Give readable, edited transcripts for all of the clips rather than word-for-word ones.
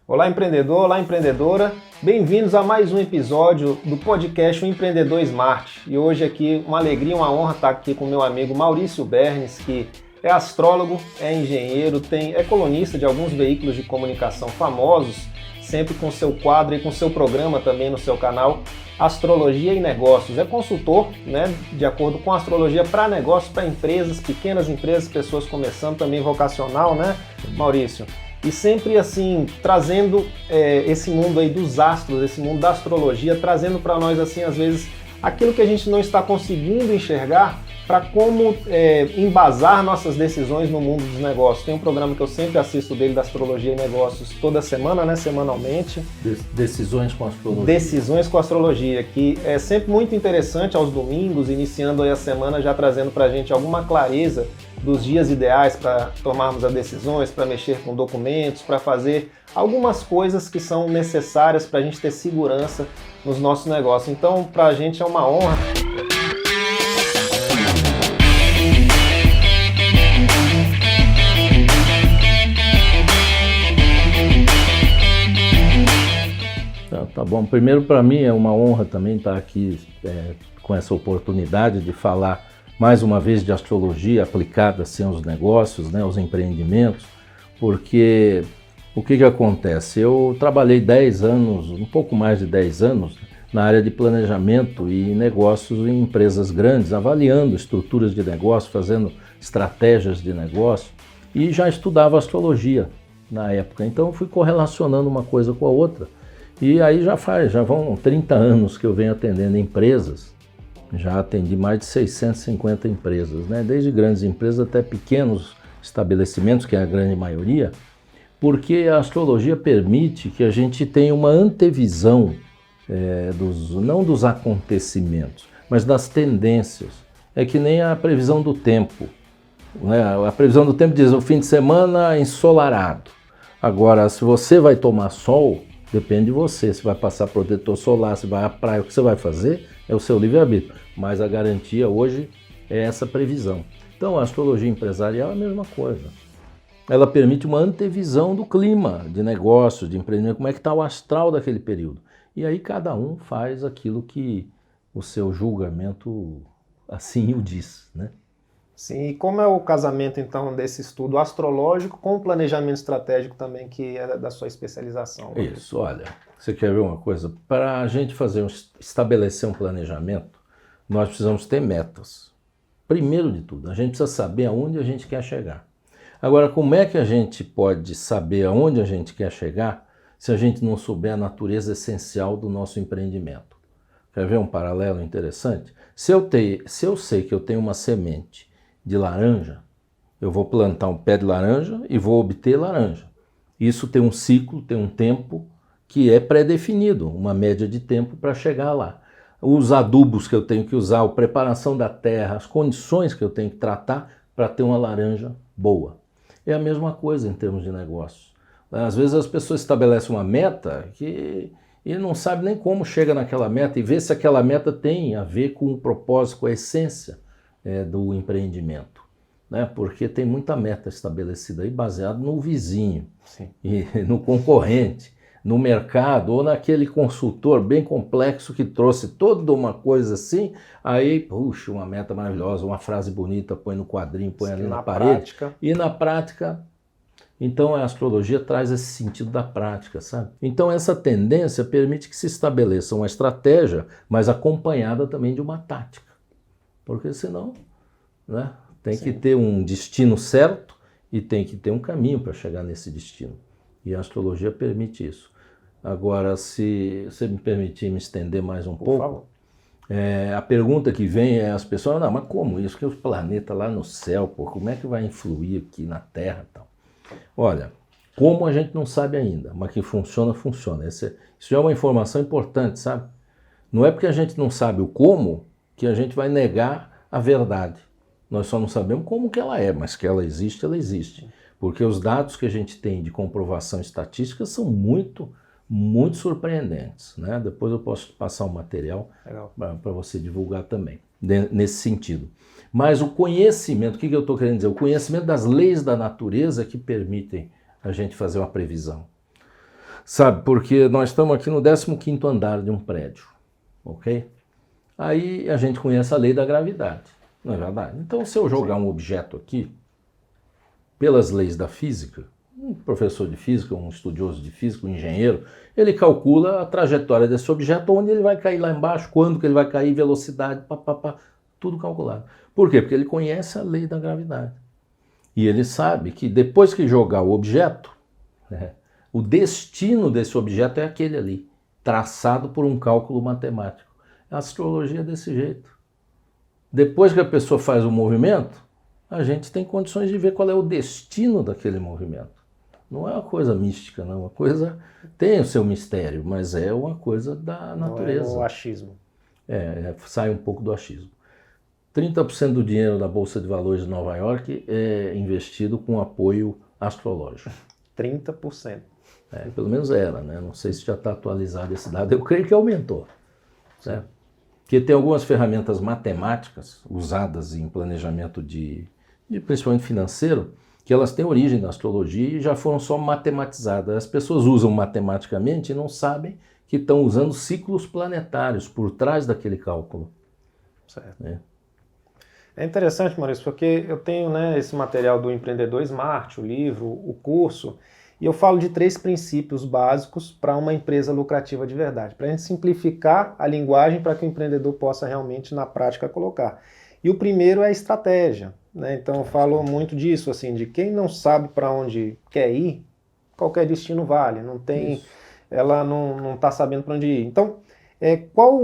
Olá, empreendedor, olá, empreendedora. Bem-vindos a mais um episódio do podcast O Empreendedor Smart. E hoje aqui, uma alegria, uma honra estar aqui com meu amigo Maurício Bernes, que é astrólogo, é engenheiro, é colunista de alguns veículos de comunicação famosos, sempre com seu quadro e com seu programa também no seu canal, Astrologia e Negócios. É consultor, de acordo com astrologia para negócios, para empresas, pequenas empresas, pessoas começando, também vocacional, Maurício? E sempre assim, trazendo esse mundo aí dos astros, esse mundo da astrologia, trazendo para nós assim, às vezes, aquilo que a gente não está conseguindo enxergar para como embasar nossas decisões no mundo dos negócios. Tem um programa que eu sempre assisto dele, da Astrologia e Negócios, toda semana, semanalmente. Decisões com Astrologia. Decisões com Astrologia, que é sempre muito interessante aos domingos, iniciando aí a semana, já trazendo para a gente alguma clareza dos dias ideais para tomarmos as decisões, para mexer com documentos, para fazer algumas coisas que são necessárias para a gente ter segurança nos nossos negócios. Então, para a gente é uma honra. Tá bom. Primeiro, para mim é uma honra também estar aqui com essa oportunidade de falar mais uma vez de astrologia aplicada assim, aos negócios, aos empreendimentos, porque o que acontece? Eu trabalhei 10 anos, um pouco mais de 10 anos, na área de planejamento e negócios em empresas grandes, avaliando estruturas de negócio, fazendo estratégias de negócio, e já estudava astrologia na época, então fui correlacionando uma coisa com a outra. E aí já vão 30 anos que eu venho atendendo empresas, já atendi mais de 650 empresas, desde grandes empresas até pequenos estabelecimentos, que é a grande maioria, porque a astrologia permite que a gente tenha uma antevisão, não dos acontecimentos, mas das tendências. É que nem a previsão do tempo. A previsão do tempo diz o fim de semana ensolarado. Agora, se você vai tomar sol, depende de você, se vai passar protetor solar, se vai à praia, o que você vai fazer é o seu livre-arbítrio. Mas a garantia hoje é essa previsão. Então a astrologia empresarial é a mesma coisa. Ela permite uma antevisão do clima, de negócio, de empreendimento, como é que está o astral daquele período. E aí cada um faz aquilo que o seu julgamento assim o diz, Sim, e como é o casamento, então, desse estudo astrológico com o planejamento estratégico também, que é da sua especialização? Isso, olha, você quer ver uma coisa? Para a gente estabelecer um planejamento, nós precisamos ter metas. Primeiro de tudo, a gente precisa saber aonde a gente quer chegar. Agora, como é que a gente pode saber aonde a gente quer chegar se a gente não souber a natureza essencial do nosso empreendimento? Quer ver um paralelo interessante? Se eu sei que eu tenho uma semente de laranja, eu vou plantar um pé de laranja e vou obter laranja. Isso tem um ciclo, tem um tempo que é pré-definido, uma média de tempo para chegar lá. Os adubos que eu tenho que usar, a preparação da terra, as condições que eu tenho que tratar para ter uma laranja boa. É a mesma coisa em termos de negócio. Às vezes as pessoas estabelecem uma meta e não sabem nem como chega naquela meta e vê se aquela meta tem a ver com o propósito, com a essência do empreendimento, porque tem muita meta estabelecida aí baseada no vizinho, sim, e no concorrente, no mercado ou naquele consultor bem complexo que trouxe toda uma coisa assim, aí puxa, uma meta maravilhosa, uma frase bonita, põe no quadrinho, põe ali na parede, e na prática, então a astrologia traz esse sentido da prática, sabe? Então essa tendência permite que se estabeleça uma estratégia, mas acompanhada também de uma tática. Porque senão, tem que ter um destino certo e tem que ter um caminho para chegar nesse destino. E a astrologia permite isso. Agora, se você me permitir me estender mais um pouco, favor. A pergunta que vem é as pessoas, não, mas como isso? Que os planetas lá no céu, como é que vai influir aqui na Terra e tal? Olha, como a gente não sabe ainda, mas que funciona, funciona. Isso é uma informação importante, sabe? Não é porque a gente não sabe o como que a gente vai negar a verdade. Nós só não sabemos como que ela é, mas que ela existe. Porque os dados que a gente tem de comprovação estatística são muito, muito surpreendentes. Depois eu posso passar um material para você divulgar também, nesse sentido. Mas o conhecimento, o que eu estou querendo dizer? O conhecimento das leis da natureza que permitem a gente fazer uma previsão. Sabe, porque nós estamos aqui no 15º andar de um prédio, ok? Aí a gente conhece a lei da gravidade, não é verdade? Então, se eu jogar um objeto aqui, pelas leis da física, um professor de física, um estudioso de física, um engenheiro, ele calcula a trajetória desse objeto, onde ele vai cair lá embaixo, quando que ele vai cair, velocidade, tudo calculado. Por quê? Porque ele conhece a lei da gravidade. E ele sabe que depois que jogar o objeto, né, o destino desse objeto é aquele ali, traçado por um cálculo matemático. A astrologia é desse jeito. Depois que a pessoa faz o movimento, a gente tem condições de ver qual é o destino daquele movimento. Não é uma coisa mística, não. Uma coisa tem o seu mistério, mas é uma coisa da natureza. Não é o achismo. Sai um pouco do achismo. 30% do dinheiro da Bolsa de Valores de Nova York é investido com apoio astrológico. 30%. Pelo menos era, né? Não sei se já está atualizado esse dado. Eu creio que aumentou. Certo? Porque tem algumas ferramentas matemáticas usadas em planejamento principalmente financeiro, que elas têm origem na astrologia e já foram só matematizadas. As pessoas usam matematicamente e não sabem que estão usando ciclos planetários por trás daquele cálculo. Certo. É interessante, Maurício, porque eu tenho, né, esse material do Empreendedor Smart, o livro, o curso, e eu falo de 3 princípios básicos para uma empresa lucrativa de verdade, para a gente simplificar a linguagem para que o empreendedor possa realmente, na prática, colocar. E o primeiro é a estratégia, né? Então eu falo muito disso, assim, de quem não sabe para onde quer ir, qualquer destino vale, não tem, ela não está sabendo para onde ir. Então, qual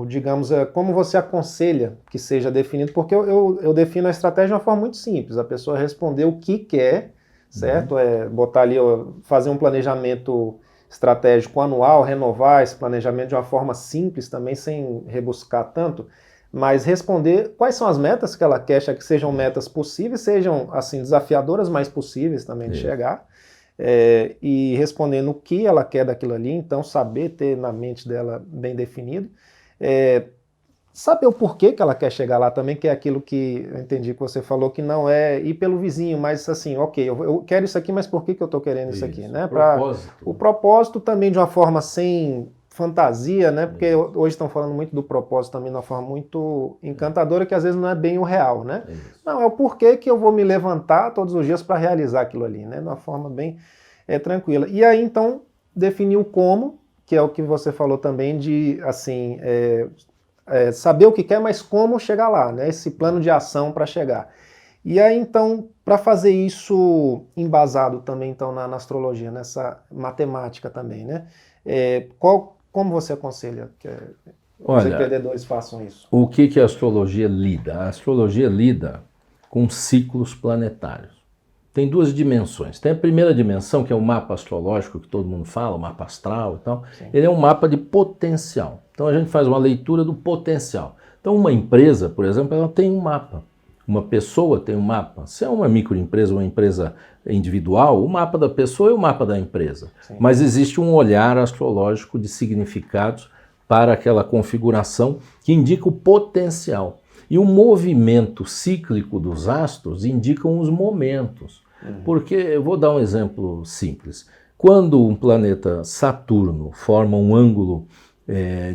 digamos, como você aconselha que seja definido? Porque eu defino a estratégia de uma forma muito simples, a pessoa responder o que quer, certo? Botar ali, fazer um planejamento estratégico anual, renovar esse planejamento de uma forma simples também, sem rebuscar tanto, mas responder quais são as metas que ela quer, que sejam metas possíveis, sejam assim desafiadoras, mas possíveis também de chegar, e respondendo o que ela quer daquilo ali, então saber ter na mente dela bem definido, saber o porquê que ela quer chegar lá também, que é aquilo que eu entendi que você falou, que não é ir pelo vizinho, mas assim, ok, eu quero isso aqui, mas por que eu estou querendo isso aqui? Né? O propósito também de uma forma sem fantasia, né? Porque hoje estão falando muito do propósito também de uma forma muito encantadora, que às vezes não é bem o real, né? Não, é o porquê que eu vou me levantar todos os dias para realizar aquilo ali, né? De uma forma bem tranquila. E aí, então, definir o como, que é o que você falou também de, assim, saber o que quer, mas como chegar lá, né? Esse plano de ação para chegar. E aí, então, para fazer isso embasado também, então, na astrologia, nessa matemática também, né? Como você aconselha que os empreendedores façam isso? O que a astrologia lida? A astrologia lida com ciclos planetários. Tem 2 dimensões. Tem a primeira dimensão, que é o mapa astrológico, que todo mundo fala, o mapa astral e tal. Sim. Ele é um mapa de potencial. Então a gente faz uma leitura do potencial. Então uma empresa, por exemplo, ela tem um mapa. Uma pessoa tem um mapa. Se é uma microempresa, uma empresa individual, o mapa da pessoa é o mapa da empresa. Sim. Mas existe um olhar astrológico de significados para aquela configuração que indica o potencial. E o movimento cíclico dos astros indicam os momentos. Porque, eu vou dar um exemplo simples. Quando um planeta Saturno forma um ângulo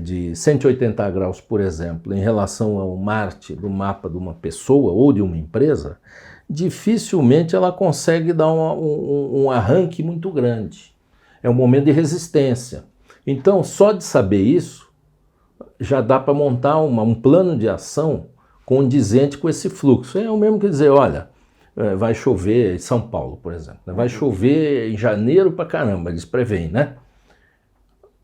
de 180 graus, por exemplo, em relação ao Marte do mapa de uma pessoa ou de uma empresa, dificilmente ela consegue dar um arranque muito grande. É um momento de resistência. Então, só de saber isso, já dá para montar um plano de ação condizente com esse fluxo. É o mesmo que dizer, olha, vai chover em São Paulo, por exemplo. Vai chover em janeiro pra caramba, eles preveem, né?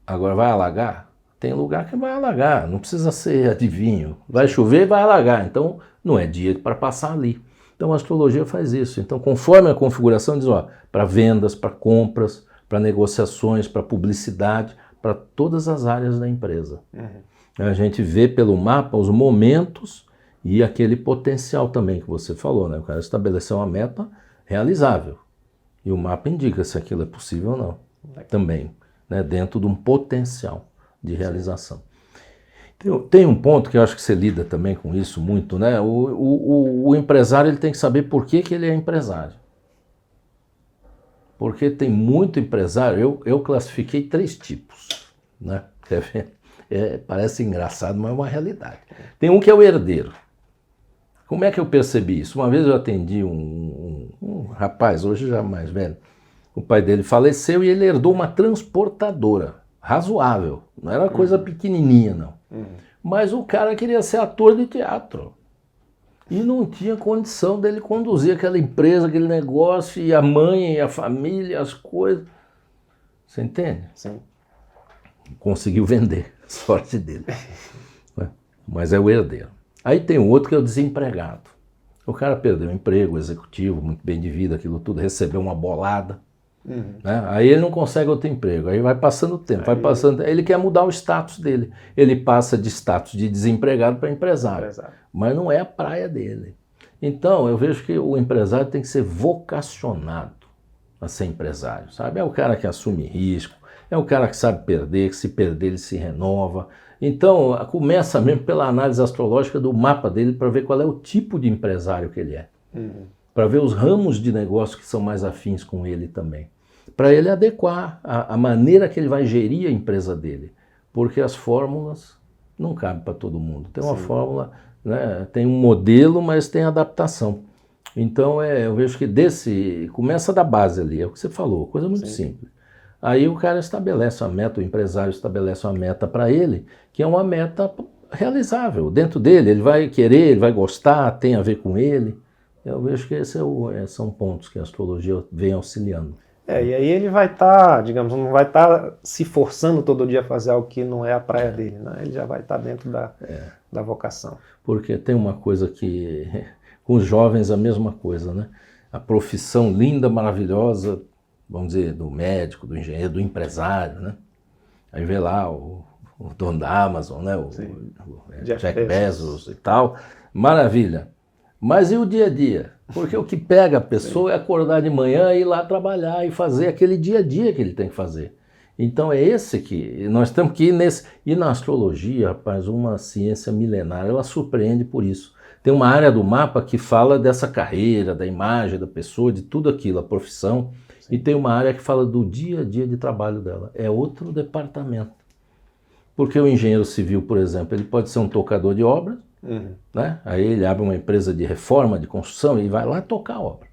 Agora vai alagar? Tem lugar que vai alagar, não precisa ser adivinho. Vai chover, vai alagar, então não é dia para passar ali. Então a astrologia faz isso. Então, conforme a configuração, diz, ó, para vendas, para compras, para negociações, para publicidade, para todas as áreas da empresa. A gente vê pelo mapa os momentos e aquele potencial também que você falou, né? O cara estabeleceu uma meta realizável. E o mapa indica se aquilo é possível ou não. Também, né? Dentro de um potencial de realização. Tem um ponto que eu acho que você lida também com isso muito, né? O empresário ele tem que saber por que ele é empresário. Porque tem muito empresário, eu classifiquei 3 tipos, né? Quer ver? Parece engraçado, mas é uma realidade. Tem um que é o herdeiro. Como é que eu percebi isso? Uma vez eu atendi um rapaz, hoje já mais velho, o pai dele faleceu e ele herdou uma transportadora, razoável, não era coisa pequenininha não. Mas o cara queria ser ator de teatro e não tinha condição dele conduzir aquela empresa, aquele negócio, e a mãe, e a família, as coisas. Você entende? Sim. Conseguiu vender, sorte dele. Mas é o herdeiro. Aí tem o outro que é o desempregado. O cara perdeu o emprego, o executivo, muito bem de vida, aquilo tudo, recebeu uma bolada. Né? Aí ele não consegue outro emprego, aí vai passando o tempo, aí ele quer mudar o status dele. Ele passa de status de desempregado para empresário, mas não é a praia dele. Então eu vejo que o empresário tem que ser vocacionado a ser empresário, sabe? É o cara que assume risco, é o cara que sabe perder, que se perder ele se renova. Então começa mesmo pela análise astrológica do mapa dele para ver qual é o tipo de empresário que ele é. Para ver os ramos de negócio que são mais afins com ele também. Para ele adequar a maneira que ele vai gerir a empresa dele. Porque as fórmulas não cabem para todo mundo. Tem uma fórmula, né, tem um modelo, mas tem adaptação. Então eu vejo que começa da base ali, é o que você falou, coisa muito simples. Aí o cara estabelece uma meta, o empresário estabelece uma meta para ele, que é uma meta realizável. Dentro dele, ele vai querer, ele vai gostar, tem a ver com ele. Eu vejo que esses são pontos que a astrologia vem auxiliando. E aí ele vai estar, digamos, não vai estar se forçando todo dia a fazer algo que não é a praia dele, né? Ele já vai estar dentro da vocação. Porque tem uma coisa que, com os jovens, a mesma coisa, né? A profissão linda, maravilhosa, vamos dizer, do médico, do engenheiro, do empresário, né? Aí vê lá o dono da Amazon, né? O Jack Bezos e tal, maravilha. Mas e o dia a dia? Porque o que pega a pessoa é acordar de manhã e ir lá trabalhar e fazer aquele dia a dia que ele tem que fazer. Então é esse que nós temos que ir nesse. E na astrologia, rapaz, uma ciência milenar, ela surpreende por isso. Tem uma área do mapa que fala dessa carreira, da imagem da pessoa, de tudo aquilo, a profissão. E tem uma área que fala do dia a dia de trabalho dela. É outro departamento. Porque o engenheiro civil, por exemplo, ele pode ser um tocador de obras, né? Aí ele abre uma empresa de reforma, de construção e vai lá tocar a obra.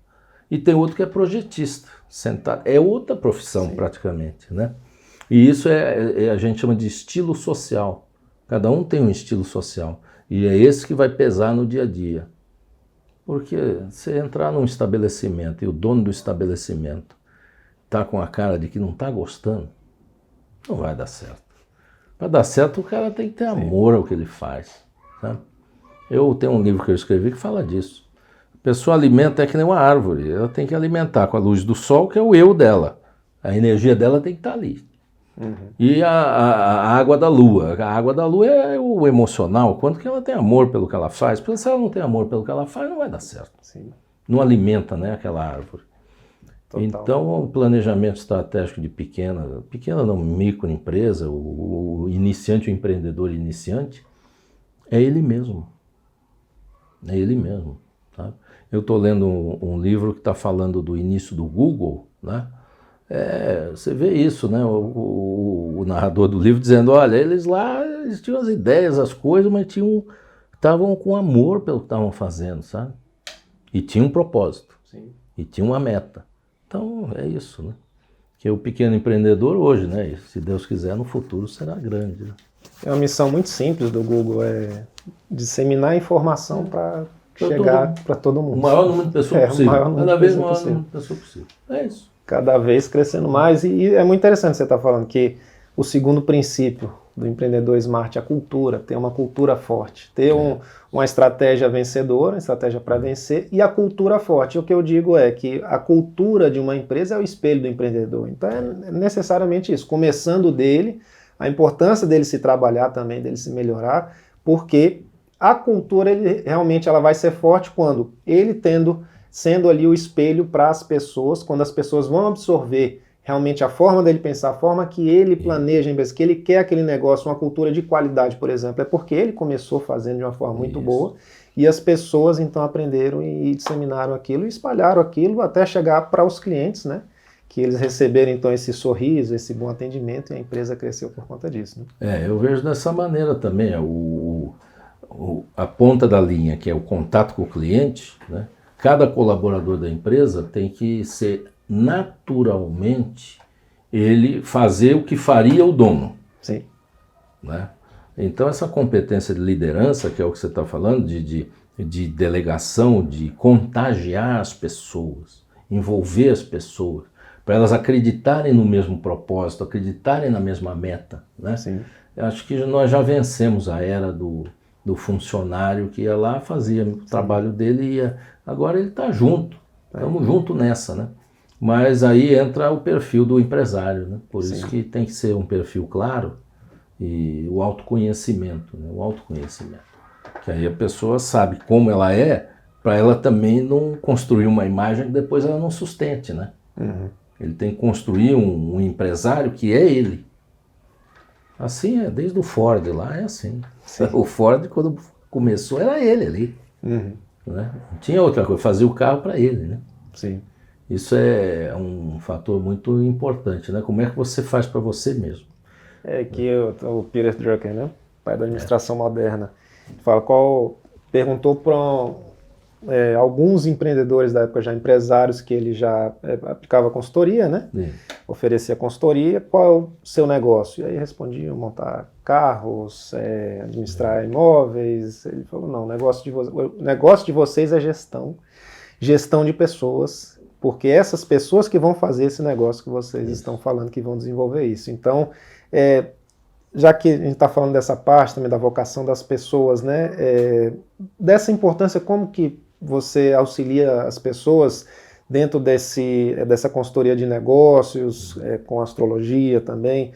E tem outro que é projetista, sentado. É outra profissão praticamente, né? E isso a gente chama de estilo social. Cada um tem um estilo social. E é esse que vai pesar no dia a dia. Porque você entrar num estabelecimento e o dono do estabelecimento tá com a cara de que não tá gostando, não vai dar certo. Para dar certo, o cara tem que ter amor ao que ele faz, sabe? Eu tenho um livro que eu escrevi que fala disso. A pessoa alimenta que nem uma árvore, ela tem que alimentar com a luz do sol, que é o eu dela. A energia dela tem que estar ali. E a água da lua. A água da lua é o emocional, quanto que ela tem amor pelo que ela faz. Porque se ela não tem amor pelo que ela faz, não vai dar certo. Não alimenta, né, aquela árvore. Total. Então, o planejamento estratégico de pequena não, microempresa, o iniciante, o empreendedor iniciante, é ele mesmo. É ele mesmo. Tá? Eu estou lendo um livro que está falando do início do Google, né? Você vê isso, né? O narrador do livro dizendo, olha, eles tinham as ideias, as coisas, mas estavam com amor pelo que estavam fazendo, sabe? E tinha um propósito. E tinha uma meta. Então, é isso, né? Que o pequeno empreendedor hoje, né? E, se Deus quiser, no futuro será grande. Né? É uma missão muito simples do Google, disseminar informação para chegar para todo mundo. O maior número de pessoas possível. Cada vez o maior número de pessoas possível. É isso. Cada vez crescendo mais. E é muito interessante você estar falando que o segundo princípio do empreendedor smart é a cultura, ter uma cultura forte, ter uma estratégia vencedora, uma estratégia para vencer e a cultura forte. E o que eu digo é que a cultura de uma empresa é o espelho do empreendedor. Então é necessariamente isso, começando dele, a importância dele se trabalhar também, dele se melhorar, porque a cultura realmente ela vai ser forte quando ele sendo ali o espelho para as pessoas, quando as pessoas vão absorver realmente a forma dele pensar, a forma que ele planeja, que ele quer aquele negócio, uma cultura de qualidade, por exemplo, é porque ele começou fazendo de uma forma muito boa e as pessoas então aprenderam e disseminaram aquilo e espalharam aquilo até chegar para os clientes, né? que eles receberam então esse sorriso, esse bom atendimento, e a empresa cresceu por conta disso, né? Eu vejo dessa maneira também, a ponta da linha, que é o contato com o cliente, né? Cada colaborador da empresa tem que ser naturalmente ele fazer o que faria o dono. Sim. Né? Então essa competência de liderança, que é o que você está falando, de delegação, de contagiar as pessoas, envolver as pessoas, para elas acreditarem no mesmo propósito, acreditarem na mesma meta. Né? Sim. Eu acho que nós já vencemos a era do funcionário que ia lá, fazia o trabalho dele e ia. Agora ele está junto, estamos juntos nessa, né? Mas aí entra o perfil do empresário, né? Por isso que tem que ser um perfil claro e o autoconhecimento, né? O autoconhecimento. Que aí a pessoa sabe como ela é, para ela também não construir uma imagem que depois ela não sustente, né? Uhum. Ele tem que construir um empresário que é ele. Assim é, desde o Ford lá é assim. Sim. O Ford, quando começou, era ele ali. Uhum. Né? Não tinha outra coisa, fazia o carro para ele. Né? Sim. Isso é um fator muito importante. Né? Como é que você faz para você mesmo? É que o Peter Drucker, né? Pai da administração moderna, perguntou para alguns empreendedores da época, já empresários, que ele já aplicava consultoria, né? Oferecia consultoria, qual é o seu negócio? E aí respondiam: montar carros, administrar imóveis. Ele falou: não, o negócio de vocês é gestão de pessoas, porque essas pessoas que vão fazer esse negócio que vocês estão falando, que vão desenvolver isso. Então, já que a gente está falando dessa parte também da vocação das pessoas, né? Dessa importância, como que você auxilia as pessoas dentro dessa consultoria de negócios, com astrologia também,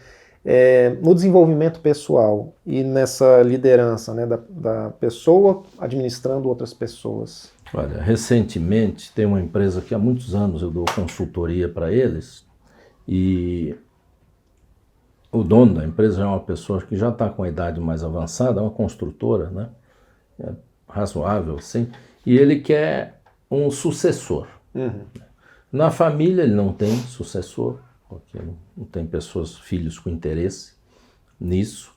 no desenvolvimento pessoal e nessa liderança, né, da pessoa administrando outras pessoas? Olha, recentemente tem uma empresa que há muitos anos eu dou consultoria para eles e o dono da empresa é uma pessoa que já está com a idade mais avançada, é uma construtora, né? É razoável, sim, e ele quer um sucessor. Uhum. Na família ele não tem sucessor, porque não tem filhos com interesse nisso,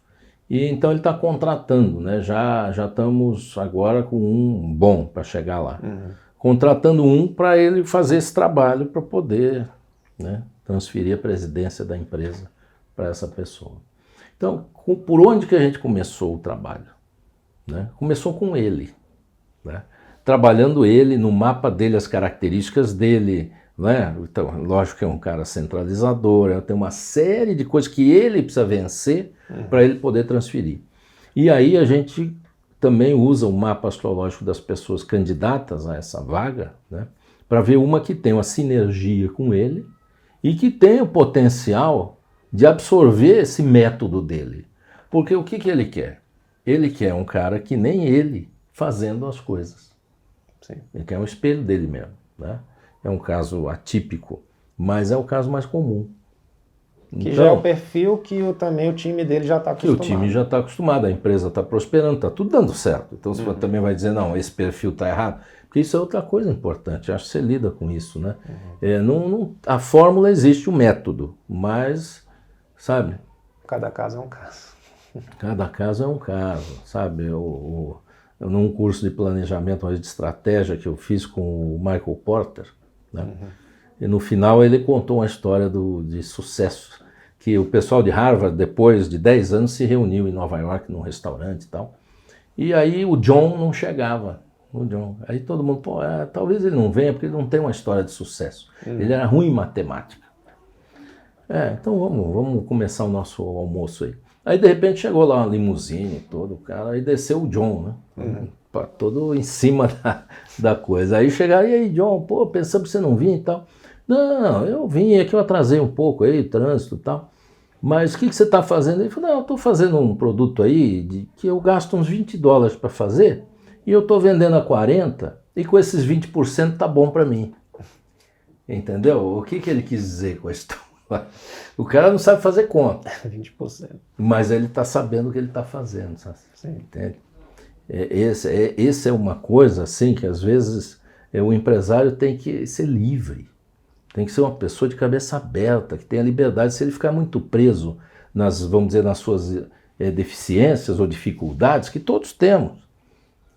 e então ele está contratando, né? Já estamos agora com um bom para chegar lá, contratando um para ele fazer esse trabalho para poder, né, transferir a presidência da empresa para essa pessoa. Então, por onde que a gente começou o trabalho? Né? Começou com ele, né? Trabalhando ele, no mapa dele, as características dele, né? Então, lógico que é um cara centralizador, tem uma série de coisas que ele precisa vencer para ele poder transferir. E aí a gente também usa o mapa astrológico das pessoas candidatas a essa vaga, né? Para ver uma que tem uma sinergia com ele e que tem o potencial de absorver esse método dele. Porque o que ele quer? Ele quer um cara que nem ele fazendo as coisas. Sim. Ele quer um espelho dele mesmo. Né? É um caso atípico, mas é o caso mais comum. Que então, já é o perfil que também o time dele já está acostumado. Que o time já está acostumado, a empresa está prosperando, está tudo dando certo. Então você também vai dizer: não, esse perfil está errado. Porque isso é outra coisa importante, acho que você lida com isso. Né? A fórmula existe, o método, mas... Sabe? Cada caso é um caso. Cada caso é um caso, sabe? Eu num curso de planejamento, de estratégia que eu fiz com o Michael Porter, né? E no final ele contou uma história de sucesso, que o pessoal de Harvard, depois de 10 anos, se reuniu em Nova York, num restaurante e tal, e aí o John não chegava. Aí todo mundo, talvez ele não venha porque ele não tem uma história de sucesso. Ele era ruim em matemática. Então vamos começar o nosso almoço aí. Aí de repente chegou lá uma limusine, todo o cara, aí desceu o John, né? Todo em cima da coisa. Aí chegaram: e aí, John, pensamos que você não vinha e tal. Não, eu vim, é que eu atrasei um pouco aí, trânsito e tal. Mas o que você está fazendo? Ele falou: não, eu estou fazendo um produto aí que eu gasto uns $20 para fazer e eu estou vendendo a 40 e com esses 20% tá bom para mim. Entendeu? O que ele quis dizer com isso? O cara não sabe fazer conta. 20%. Mas ele está sabendo o que ele está fazendo. Sabe? Sim. Entende? Esse é uma coisa assim que às vezes o empresário tem que ser livre. Tem que ser uma pessoa de cabeça aberta, que tenha liberdade. Se ele ficar muito preso vamos dizer, nas suas deficiências ou dificuldades, que todos temos.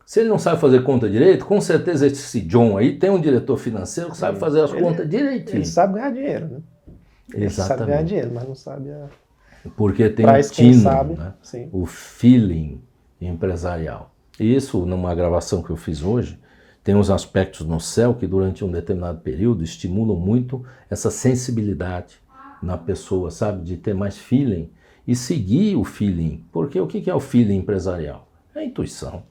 Se ele não sabe fazer conta direito, com certeza esse John aí tem um diretor financeiro que sabe fazer as contas direitinho. Ele sabe ganhar dinheiro, né? Ele Exatamente. sabe ganhar dinheiro, mas não sabe Porque tem Traz o quem tino, sabe, né? sim. O feeling empresarial. E isso, numa gravação que eu fiz hoje, tem uns aspectos no céu que durante um determinado período estimulam muito essa sensibilidade na pessoa, sabe? De ter mais feeling e seguir o feeling. Porque o que é o feeling empresarial? É a intuição.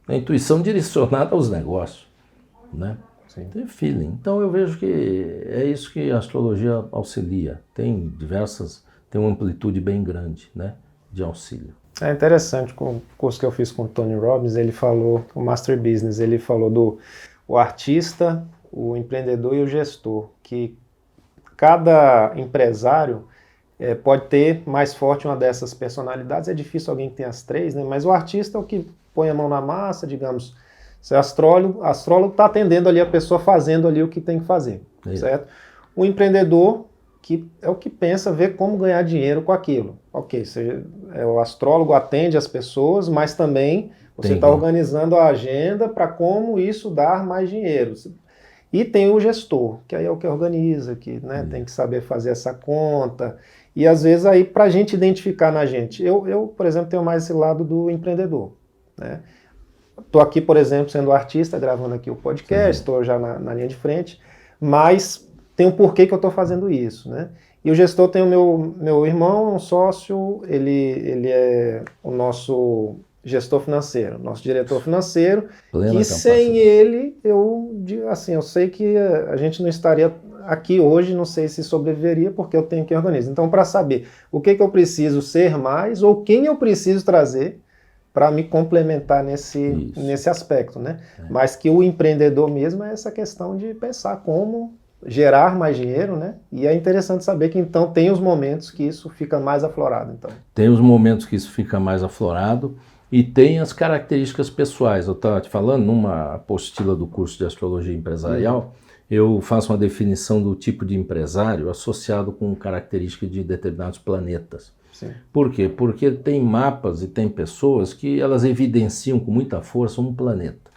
É a intuição direcionada aos negócios, né? Sim. Tem feeling. Então eu vejo que é isso que a astrologia auxilia. Tem uma amplitude bem grande, né, de auxílio. É interessante, com o curso que eu fiz com o Tony Robbins, ele falou, o Master Business, ele falou o artista, o empreendedor e o gestor, que cada empresário pode ter mais forte uma dessas personalidades. É difícil alguém que tenha as três, né? Mas o artista é o que põe a mão na massa, digamos. Se é astrólogo está atendendo ali a pessoa, fazendo ali o que tem que fazer, certo? O empreendedor, que é o que pensa, ver como ganhar dinheiro com aquilo. Ok, o astrólogo atende as pessoas, mas também você está organizando a agenda para como isso dar mais dinheiro. E tem o gestor, que aí é o que organiza, que, né, tem que saber fazer essa conta. E às vezes aí para a gente identificar na gente, eu, por exemplo, tenho mais esse lado do empreendedor, né? Estou aqui, por exemplo, sendo artista, gravando aqui o podcast, estou já na linha de frente, mas tem um porquê que eu estou fazendo isso, né? E o gestor tem o meu irmão, um sócio, ele é o nosso gestor financeiro, nosso diretor financeiro, que sem ele, eu sei que a gente não estaria aqui hoje, não sei se sobreviveria, porque eu tenho que organizar. Então, para saber o que eu preciso ser mais, ou quem eu preciso trazer, para me complementar nesse aspecto, né? Mas que o empreendedor mesmo é essa questão de pensar como gerar mais dinheiro, né? E é interessante saber que então tem os momentos que isso fica mais aflorado. Então. Tem os momentos que isso fica mais aflorado e tem as características pessoais. Eu estava te falando, numa apostila do curso de Astrologia Empresarial, eu faço uma definição do tipo de empresário associado com características de determinados planetas. Sim. Por quê? Porque tem mapas e tem pessoas que elas evidenciam com muita força um planeta,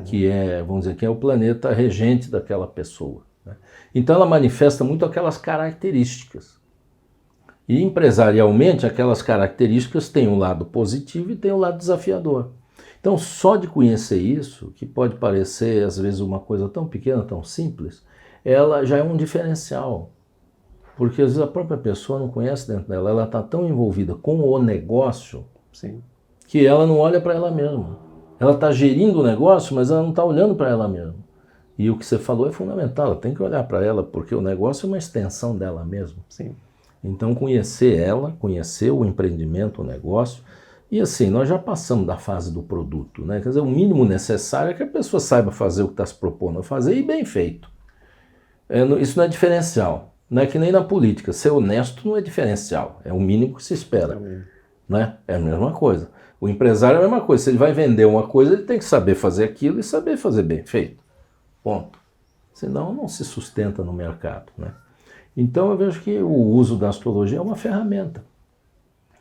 que é, vamos dizer, que é o planeta regente daquela pessoa, né? Então ela manifesta muito aquelas características. E empresarialmente aquelas características têm um lado positivo e têm um lado desafiador. Então só de conhecer isso, que pode parecer às vezes uma coisa tão pequena, tão simples, ela já é um diferencial. Porque às vezes a própria pessoa não conhece dentro dela, ela está tão envolvida com o negócio, sim, que ela não olha para ela mesma. Ela está gerindo o negócio, mas ela não está olhando para ela mesma. E o que você falou é fundamental, ela tem que olhar para ela, porque o negócio é uma extensão dela mesma. Sim. Então conhecer ela, conhecer o empreendimento, o negócio, e assim, nós já passamos da fase do produto, né? Quer dizer, o mínimo necessário é que a pessoa saiba fazer o que está se propondo a fazer e bem feito. Isso não é diferencial. Não é que nem na política, ser honesto não é diferencial, é o mínimo que se espera, né? É a mesma coisa. O empresário é a mesma coisa, se ele vai vender uma coisa, ele tem que saber fazer aquilo e saber fazer bem feito, ponto. Senão não se sustenta no mercado, né? Então eu vejo que o uso da astrologia é uma ferramenta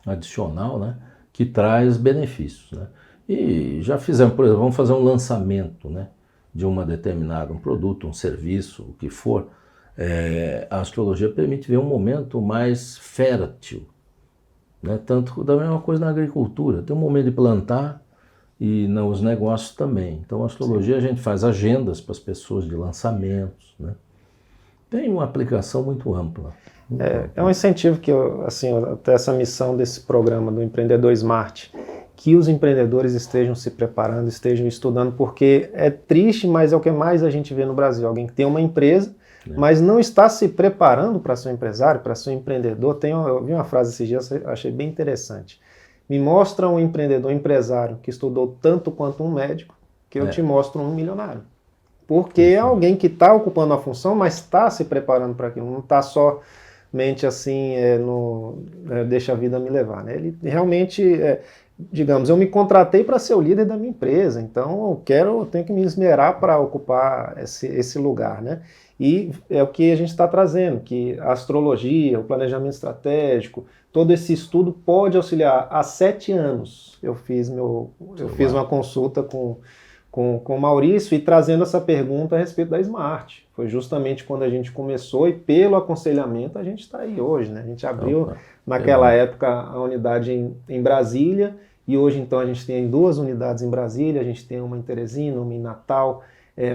adicional, né? Que traz benefícios, né? E já fizemos, por exemplo, vamos fazer um lançamento, né? De uma determinada, um produto, um serviço, o que for. A astrologia permite ver um momento mais fértil, né? Tanto da mesma coisa na agricultura, tem um momento de plantar e nos negócios também. Então a astrologia, sim, a gente faz agendas para as pessoas de lançamentos, né? Tem uma aplicação muito ampla. É um incentivo que até essa missão desse programa do Empreendedor Smart, que os empreendedores estejam se preparando, estejam estudando, porque é triste, mas é o que mais a gente vê no Brasil, alguém que tem uma empresa, mas não está se preparando para ser um empresário, para ser um empreendedor. Eu vi uma frase esses dias, achei bem interessante. Me mostra um empreendedor, um empresário que estudou tanto quanto um médico, que eu te mostro um milionário. Porque é alguém que está ocupando a função, mas está se preparando para aquilo, não está somente assim, deixa a vida me levar, né? Ele realmente digamos, eu me contratei para ser o líder da minha empresa, então eu tenho que me esmerar para ocupar esse lugar, né? E é o que a gente está trazendo, que a astrologia, o planejamento estratégico, todo esse estudo pode auxiliar. Há 7 anos eu fiz uma consulta com o Maurício e trazendo essa pergunta a respeito da Smart. Foi justamente quando a gente começou e pelo aconselhamento a gente está aí hoje, né? A gente abriu naquela época a unidade em Brasília e hoje então a gente tem 2 unidades em Brasília, a gente tem uma em Teresina, uma em Natal,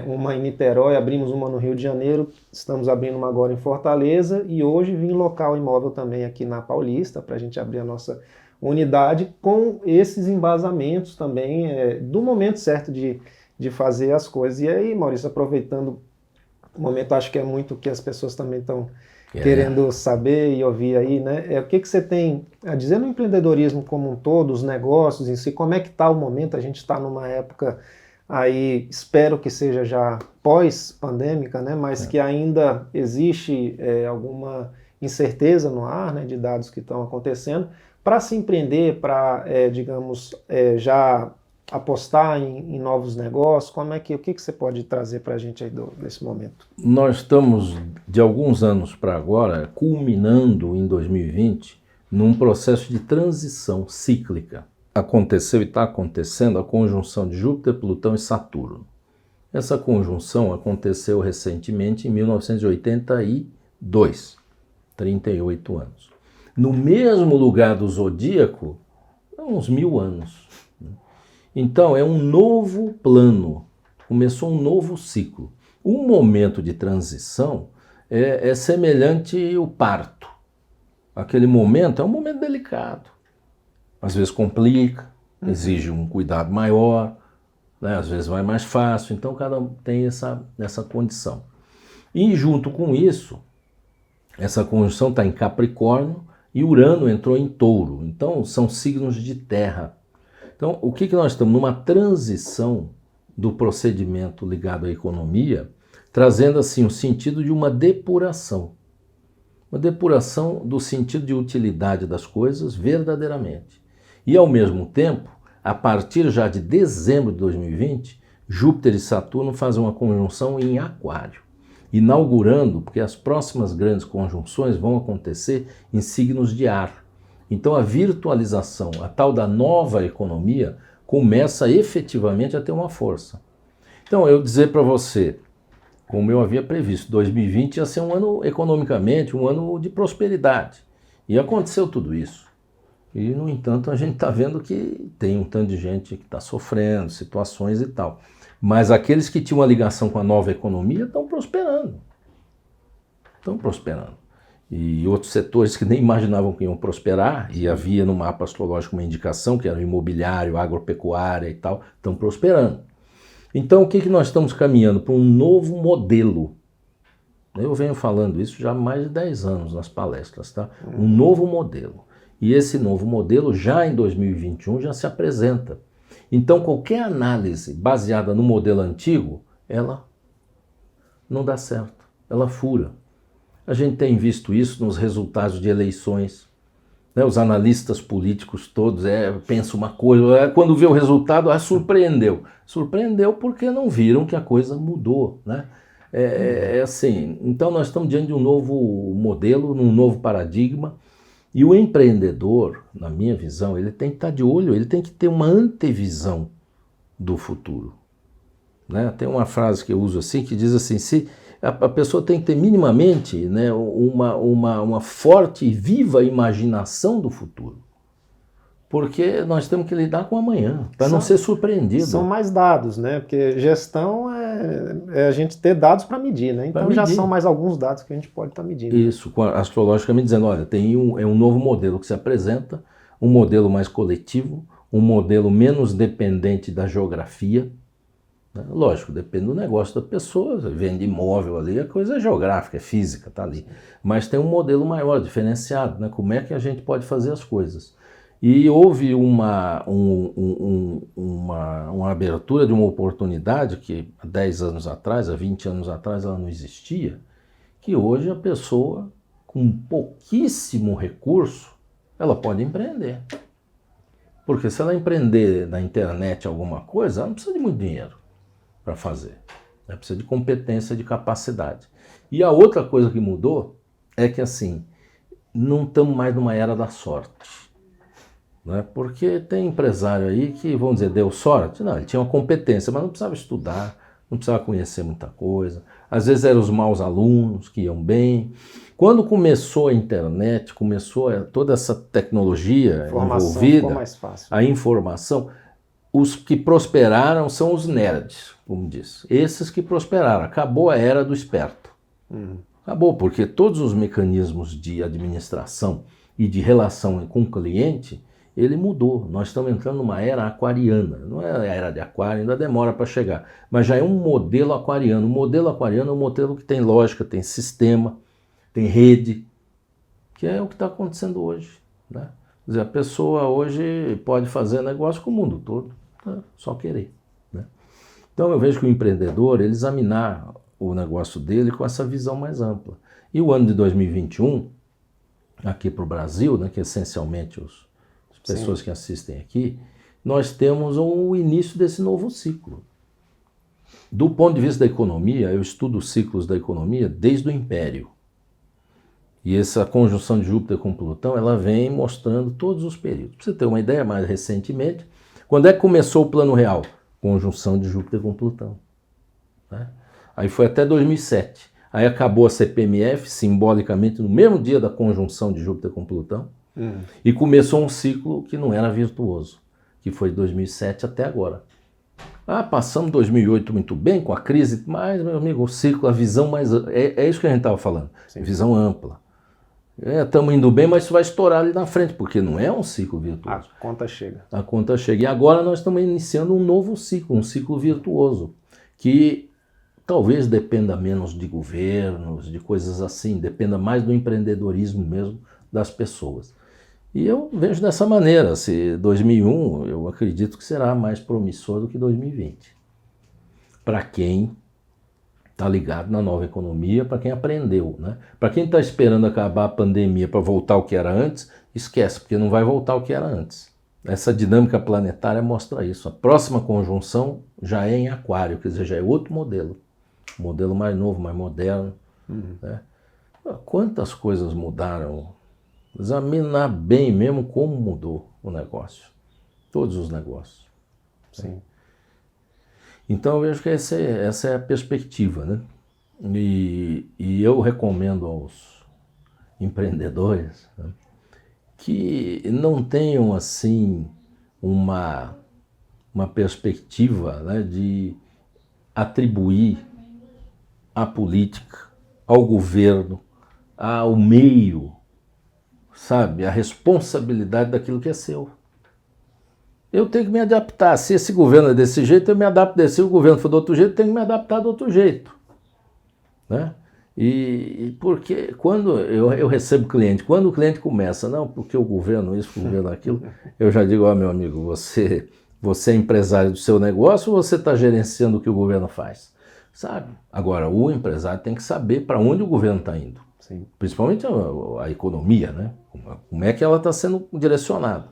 uma em Niterói, abrimos uma no Rio de Janeiro, estamos abrindo uma agora em Fortaleza e hoje vim local imóvel também aqui na Paulista para a gente abrir a nossa unidade com esses embasamentos também do momento certo de fazer as coisas. E aí, Maurício, aproveitando o momento, acho que é muito o que as pessoas também estão querendo saber e ouvir aí, né? O que você tem a dizer no empreendedorismo como um todo, os negócios em si, como é que está o momento? A gente está numa época aí, espero que seja já pós-pandêmica, né? Mas que ainda existe alguma incerteza no ar, né? De dados que estão acontecendo. Para se empreender, para, digamos, já apostar em novos negócios, o que você pode trazer para a gente aí nesse momento? Nós estamos, de alguns anos para agora, culminando em 2020, num processo de transição cíclica. Aconteceu e está acontecendo a conjunção de Júpiter, Plutão e Saturno. Essa conjunção aconteceu recentemente em 1982, 38 anos. No mesmo lugar do zodíaco, há uns 1000 anos. Então, é um novo plano, começou um novo ciclo. Um momento de transição é semelhante ao parto. Aquele momento é um momento delicado. Às vezes complica, exige um cuidado maior, né? Às vezes vai mais fácil, então cada um tem essa condição. E junto com isso, essa conjunção está em Capricórnio, e Urano entrou em Touro, então são signos de terra. Então, o que nós estamos? Numa transição do procedimento ligado à economia, trazendo assim o sentido de uma depuração. Uma depuração do sentido de utilidade das coisas verdadeiramente. E ao mesmo tempo, a partir já de dezembro de 2020, Júpiter e Saturno fazem uma conjunção em Aquário, inaugurando, porque as próximas grandes conjunções vão acontecer em signos de ar. Então a virtualização, a tal da nova economia, começa efetivamente a ter uma força. Então eu dizer para você, como eu havia previsto, 2020 ia ser um ano economicamente, um ano de prosperidade. E aconteceu tudo isso. E no entanto a gente está vendo que tem um tanto de gente que está sofrendo, situações e tal. Mas aqueles que tinham uma ligação com a nova economia estão prosperando. Estão prosperando. E outros setores que nem imaginavam que iam prosperar, e havia no mapa astrológico uma indicação, que era o imobiliário, agropecuária e tal, estão prosperando. Então o que nós estamos caminhando? Para um novo modelo. Eu venho falando isso já há mais de 10 anos nas palestras, tá? Um novo modelo. E esse novo modelo já em 2021 já se apresenta. Então qualquer análise baseada no modelo antigo, ela não dá certo, ela fura. A gente tem visto isso nos resultados de eleições. Né? Os analistas políticos todos pensam uma coisa, quando vê o resultado, surpreendeu. Surpreendeu porque não viram que a coisa mudou. Né? Assim, então nós estamos diante de um novo modelo, num novo paradigma, e o empreendedor, na minha visão, ele tem que estar de olho, ele tem que ter uma antevisão do futuro. Né? Tem uma frase que eu uso assim, que diz assim, se a pessoa tem que ter minimamente, né, uma forte e viva imaginação do futuro. Porque nós temos que lidar com o amanhã, para não ser surpreendido. São mais dados, né? Porque gestão é a gente ter dados para medir, né? Então já são mais alguns dados que a gente pode estar medindo. Isso, astrologicamente dizendo, olha, tem um novo modelo que se apresenta, um modelo mais coletivo, um modelo menos dependente da geografia. Né? Lógico, depende do negócio da pessoa, vende imóvel ali, a coisa é geográfica, é física, tá ali. Mas tem um modelo maior, diferenciado, né? Como é que a gente pode fazer as coisas. E houve uma abertura de uma oportunidade que há 10 anos atrás, há 20 anos atrás, ela não existia, que hoje a pessoa, com pouquíssimo recurso, ela pode empreender. Porque se ela empreender na internet alguma coisa, ela não precisa de muito dinheiro para fazer. Ela precisa de competência, de capacidade. E a outra coisa que mudou é que, assim, não estamos mais numa era da sorte. Né? Porque tem empresário aí que, vamos dizer, deu sorte. Não, ele tinha uma competência, mas não precisava estudar, não precisava conhecer muita coisa. Às vezes eram os maus alunos que iam bem. Quando começou a internet, começou toda essa tecnologia envolvida, mais fácil. a informação, os que prosperaram são os nerds, como diz. Esses que prosperaram. Acabou a era do esperto. Acabou, porque todos os mecanismos de administração e de relação com o cliente, ele mudou. Nós estamos entrando numa era aquariana. Não é a era de aquário, ainda demora para chegar. Mas já é um modelo aquariano. O modelo aquariano é um modelo que tem lógica, tem sistema, tem rede, que é o que está acontecendo hoje. Né? Quer dizer, a pessoa hoje pode fazer negócio com o mundo todo, né? Só querer. Né? Então eu vejo que o empreendedor, ele examinar o negócio dele com essa visão mais ampla. E o ano de 2021, aqui para o Brasil, né, que essencialmente as pessoas que assistem aqui, nós temos o início desse novo ciclo. Do ponto de vista da economia, eu estudo os ciclos da economia desde o Império. E essa conjunção de Júpiter com Plutão, ela vem mostrando todos os períodos. Para você ter uma ideia, mais recentemente, quando é que começou o Plano Real? Conjunção de Júpiter com Plutão. Né? Aí foi até 2007. Aí acabou a CPMF, simbolicamente, no mesmo dia da conjunção de Júpiter com Plutão, e começou um ciclo que não era virtuoso, que foi de 2007 até agora. Passamos 2008 muito bem, com a crise, mas, meu amigo, o ciclo, a visão mais... É isso que a gente estava falando, visão ampla. Estamos indo bem, mas isso vai estourar ali na frente, porque não é um ciclo virtuoso. A conta chega. A conta chega. E agora nós estamos iniciando um novo ciclo, um ciclo virtuoso, que talvez dependa menos de governos, de coisas assim, dependa mais do empreendedorismo mesmo das pessoas. E eu vejo dessa maneira, se 2001 eu acredito que será mais promissor do que 2020. Para quem está ligado na nova economia, para quem aprendeu. Né? Para quem está esperando acabar a pandemia para voltar ao que era antes, esquece, porque não vai voltar ao que era antes. Essa dinâmica planetária mostra isso. A próxima conjunção já é em aquário, quer dizer, já é outro modelo. Um modelo mais novo, mais moderno. Né? Quantas coisas mudaram? Examinar bem mesmo como mudou o negócio. Todos os negócios. Sim. Então eu vejo que essa é a perspectiva, né? E eu recomendo aos empreendedores, né, que não tenham assim uma perspectiva, né, de atribuir à política, ao governo, ao meio, sabe, a responsabilidade daquilo que é seu. Eu tenho que me adaptar. Se esse governo é desse jeito, eu me adapto desse. Se o governo for do outro jeito, eu tenho que me adaptar do outro jeito. Né? E porque quando eu recebo cliente, quando o cliente começa, não, porque o governo isso, o governo aquilo, eu já digo, meu amigo, você é empresário do seu negócio ou você está gerenciando o que o governo faz? Sabe? Agora, o empresário tem que saber para onde o governo está indo. Sim. Principalmente a economia, né? Como é que ela está sendo direcionada.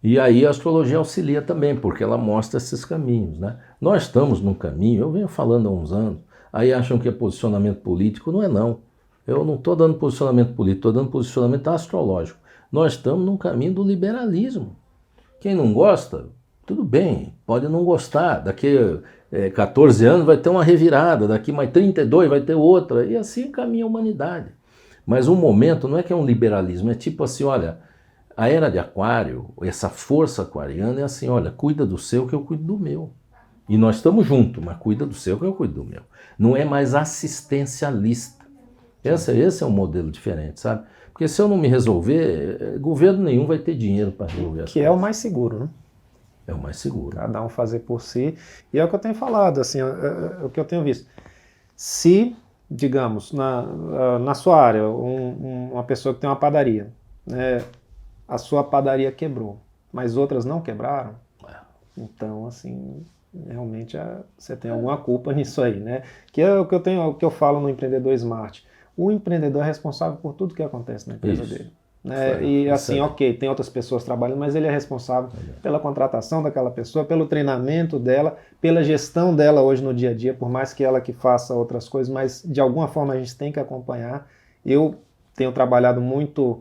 E aí a astrologia auxilia também, porque ela mostra esses caminhos, né? Nós estamos num caminho, eu venho falando há uns anos, aí acham que é posicionamento político, não é não. Eu não estou dando posicionamento político, estou dando posicionamento astrológico. Nós estamos num caminho do liberalismo. Quem não gosta, tudo bem, pode não gostar. Daqui 14 anos vai ter uma revirada, daqui mais 32 vai ter outra, e assim caminha a humanidade. Mas o momento não é que é um liberalismo, é tipo assim, olha... A era de aquário, essa força aquariana é assim, olha, cuida do seu que eu cuido do meu. E nós estamos juntos, mas cuida do seu que eu cuido do meu. Não é mais assistencialista. Esse é um modelo diferente, sabe? Porque se eu não me resolver, governo nenhum vai ter dinheiro para resolver as coisas. Que é o mais seguro, né? É o mais seguro. Cada um fazer por si. E é o que eu tenho falado, assim, é o que eu tenho visto. Se, digamos, na sua área, uma pessoa que tem uma padaria, né? A sua padaria quebrou, mas outras não quebraram. Então, assim, realmente você tem alguma culpa nisso aí, né? Que é o que eu falo no Empreendedor Smart. O empreendedor é responsável por tudo que acontece na empresa dele. né? E assim, ok, tem outras pessoas trabalhando, mas ele é responsável pela contratação daquela pessoa, pelo treinamento dela, pela gestão dela hoje no dia a dia, por mais que ela que faça outras coisas, mas de alguma forma a gente tem que acompanhar. Eu tenho trabalhado muito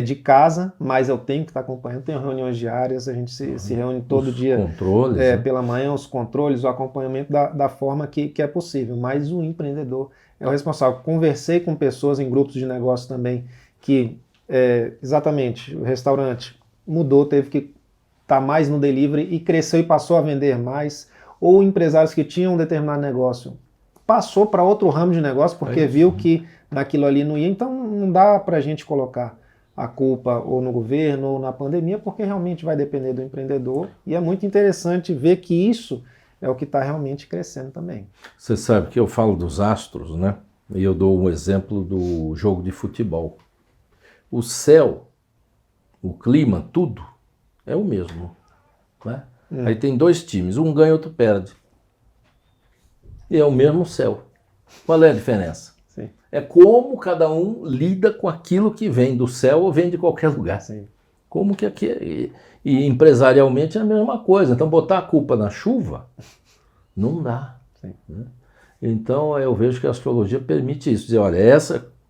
de casa, mas eu tenho que estar acompanhando, tenho reuniões diárias, a gente se reúne todo dia controles, pela manhã, os controles, o acompanhamento da forma que é possível, mas o empreendedor é o responsável. Conversei com pessoas em grupos de negócio também que, exatamente, o restaurante mudou, teve que estar mais no delivery e cresceu e passou a vender mais, ou empresários que tinham um determinado negócio passou para outro ramo de negócio porque viu que naquilo ali não ia, então não dá para a gente colocar a culpa ou no governo ou na pandemia, porque realmente vai depender do empreendedor, e é muito interessante ver que isso é o que está realmente crescendo também. Você sabe que eu falo dos astros, né? E eu dou um exemplo do jogo de futebol. O céu, o clima, tudo é o mesmo, né? Aí tem dois times, um ganha, outro perde. E é o mesmo céu. Qual é a diferença? Sim. É como cada um lida com aquilo que vem do céu ou vem de qualquer lugar. Sim. Como que aqui... E empresarialmente é a mesma coisa. Então botar a culpa na chuva não dá. Sim. Né? Então eu vejo que a astrologia permite isso. Dizer, olha,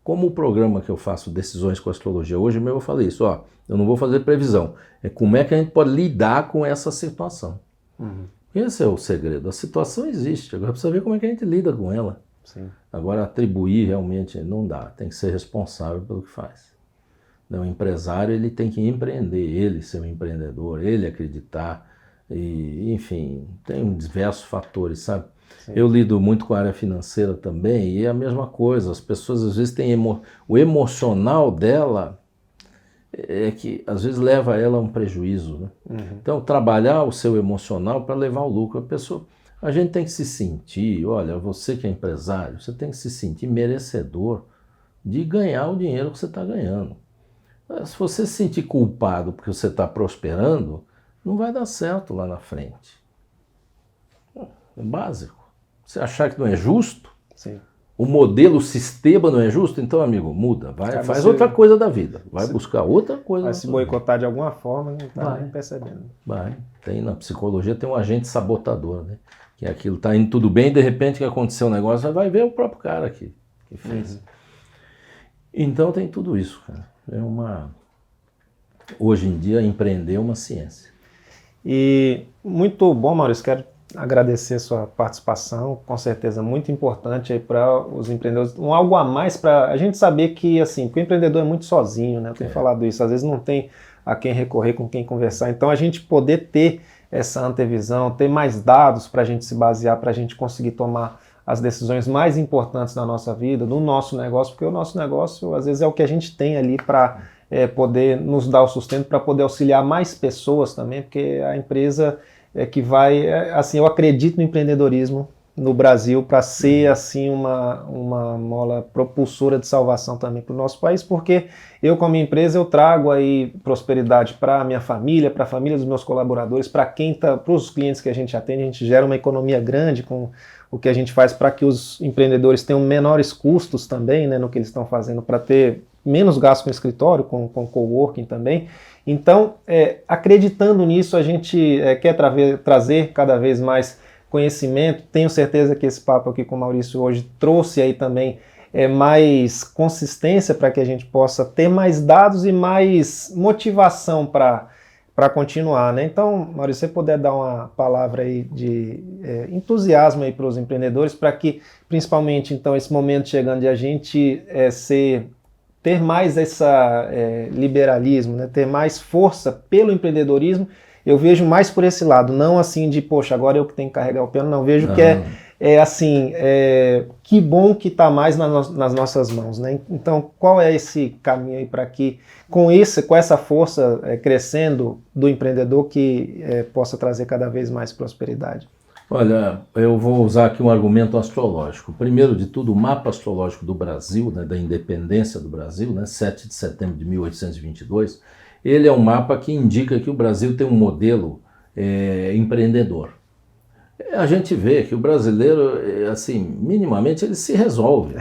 como o programa que eu faço Decisões com a Astrologia, hoje mesmo eu falei isso, eu não vou fazer previsão. É como é que a gente pode lidar com essa situação. Esse é o segredo. A situação existe, agora precisa ver como é que a gente lida com ela. Sim. Agora, atribuir realmente não dá, tem que ser responsável pelo que faz. O empresário ele tem que empreender, ele ser um empreendedor, ele acreditar, e, enfim, tem diversos fatores, sabe? Sim. Eu lido muito com a área financeira também, e é a mesma coisa, as pessoas às vezes têm o emocional dela é que às vezes leva ela a um prejuízo, né? Então, trabalhar o seu emocional para levar o lucro, a gente tem que se sentir, olha, você que é empresário, você tem que se sentir merecedor de ganhar o dinheiro que você está ganhando. Se você se sentir culpado porque você está prosperando, não vai dar certo lá na frente. É básico. Você achar que não é justo, Sim. O modelo, o sistema não é justo, então, amigo, muda, faz outra coisa da vida, vai buscar outra coisa. Vai se boicotar de alguma forma, não está nem percebendo. Na psicologia tem um agente sabotador, né? Que é aquilo, tá indo tudo bem, de repente que aconteceu um negócio, vai ver o próprio cara que fez. Então tem tudo isso, cara. Hoje em dia, empreender é uma ciência. E muito bom, Maurício, quero agradecer a sua participação, com certeza muito importante aí para os empreendedores, algo a mais para a gente saber que, assim, que o empreendedor é muito sozinho, né? Eu tenho falado isso, às vezes não tem a quem recorrer, com quem conversar, então a gente poder ter essa antevisão, ter mais dados para a gente se basear, para a gente conseguir tomar as decisões mais importantes da nossa vida, do nosso negócio, porque o nosso negócio, às vezes, é o que a gente tem ali para poder nos dar o sustento, para poder auxiliar mais pessoas também, porque a empresa que vai, assim, eu acredito no empreendedorismo no Brasil para ser, assim, uma mola propulsora de salvação também para o nosso país, porque eu, com a minha empresa, eu trago aí prosperidade para a minha família, para a família dos meus colaboradores, para os clientes que a gente atende, a gente gera uma economia grande com o que a gente faz para que os empreendedores tenham menores custos também, né, no que eles estão fazendo, para ter menos gasto com escritório, com coworking também. Então, acreditando nisso, a gente quer trazer cada vez mais conhecimento. Tenho certeza que esse papo aqui com o Maurício hoje trouxe aí também mais consistência para que a gente possa ter mais dados e mais motivação para continuar, né? Então, Maurício, se você puder dar uma palavra aí de entusiasmo aí para os empreendedores, para que, principalmente, então, esse momento chegando de a gente ter mais esse liberalismo, né? Ter mais força pelo empreendedorismo, eu vejo mais por esse lado, não assim de, poxa, agora eu que tenho que carregar o piano, não, vejo que assim, que bom que está mais nas nossas mãos, né? Então, qual é esse caminho aí para que, com essa força crescendo do empreendedor, que possa trazer cada vez mais prosperidade? Olha, eu vou usar aqui um argumento astrológico. Primeiro de tudo, o mapa astrológico do Brasil, né, da independência do Brasil, né, 7 de setembro de 1822, ele é um mapa que indica que o Brasil tem um modelo empreendedor. A gente vê que o brasileiro, assim, minimamente ele se resolve.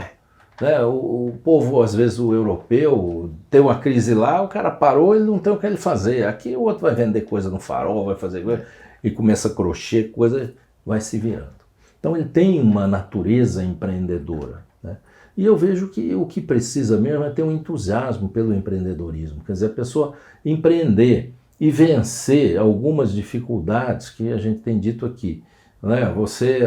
Né? O povo, às vezes, o europeu, tem uma crise lá, o cara parou, ele não tem o que ele fazer. Aqui o outro vai vender coisa no farol, vai fazer coisa, e começa a crochê, coisa, vai se virando. Então ele tem uma natureza empreendedora, né? E eu vejo que o que precisa mesmo é ter um entusiasmo pelo empreendedorismo. Quer dizer, a pessoa empreender e vencer algumas dificuldades que a gente tem dito aqui. Né?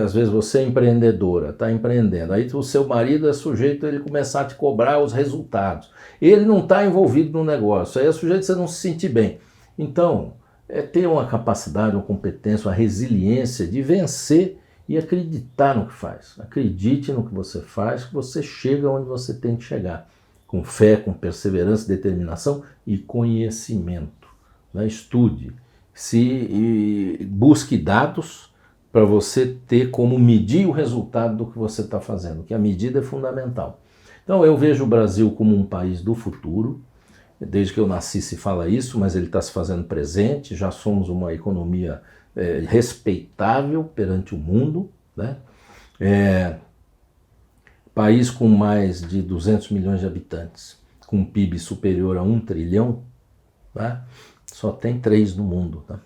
Às vezes você é empreendedora, está empreendendo, aí o seu marido é sujeito a ele começar a te cobrar os resultados. Ele não está envolvido no negócio, aí é sujeito a você não se sentir bem. Então, é ter uma capacidade, uma competência, uma resiliência de vencer e acreditar no que faz. Acredite no que você faz, que você chega onde você tem que chegar. Com fé, com perseverança, determinação e conhecimento. Né? Estude, busque dados para você ter como medir o resultado do que você está fazendo, que a medida é fundamental. Então eu vejo o Brasil como um país do futuro. Desde que eu nasci se fala isso, mas ele está se fazendo presente, já somos uma economia respeitável perante o mundo, né? País com mais de 200 milhões de habitantes, com um PIB superior a 1 trilhão, tá? Só tem 3 no mundo, tá?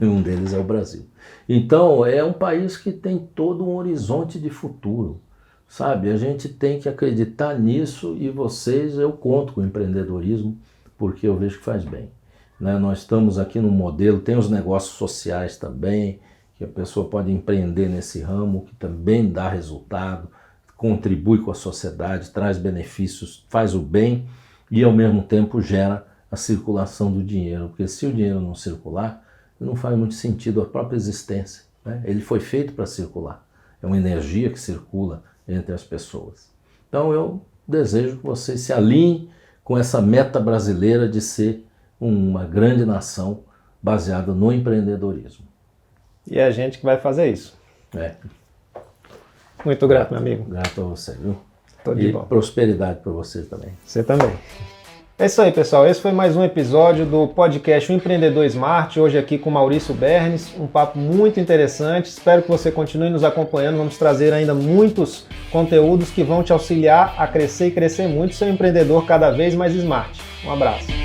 Um deles é o Brasil. Então é um país que tem todo um horizonte de futuro, sabe? A gente tem que acreditar nisso e eu conto com o empreendedorismo porque eu vejo que faz bem. Né? Nós estamos aqui num modelo, tem os negócios sociais também, que a pessoa pode empreender nesse ramo, que também dá resultado, contribui com a sociedade, traz benefícios, faz o bem e ao mesmo tempo gera a circulação do dinheiro, porque se o dinheiro não circular, não faz muito sentido a própria existência. Né? Ele foi feito para circular, é uma energia que circula entre as pessoas. Então eu desejo que vocês se alinhem com essa meta brasileira de ser uma grande nação baseada no empreendedorismo. E é a gente que vai fazer isso. Muito grato, meu amigo. Grato a você, viu? Tô de e volta. Prosperidade para você também. Você também. É isso aí, pessoal. Esse foi mais um episódio do podcast O Empreendedor Smart. Hoje aqui com Maurício Bernes. Um papo muito interessante. Espero que você continue nos acompanhando. Vamos trazer ainda muitos conteúdos que vão te auxiliar a crescer e crescer muito. Ser um empreendedor cada vez mais smart. Um abraço.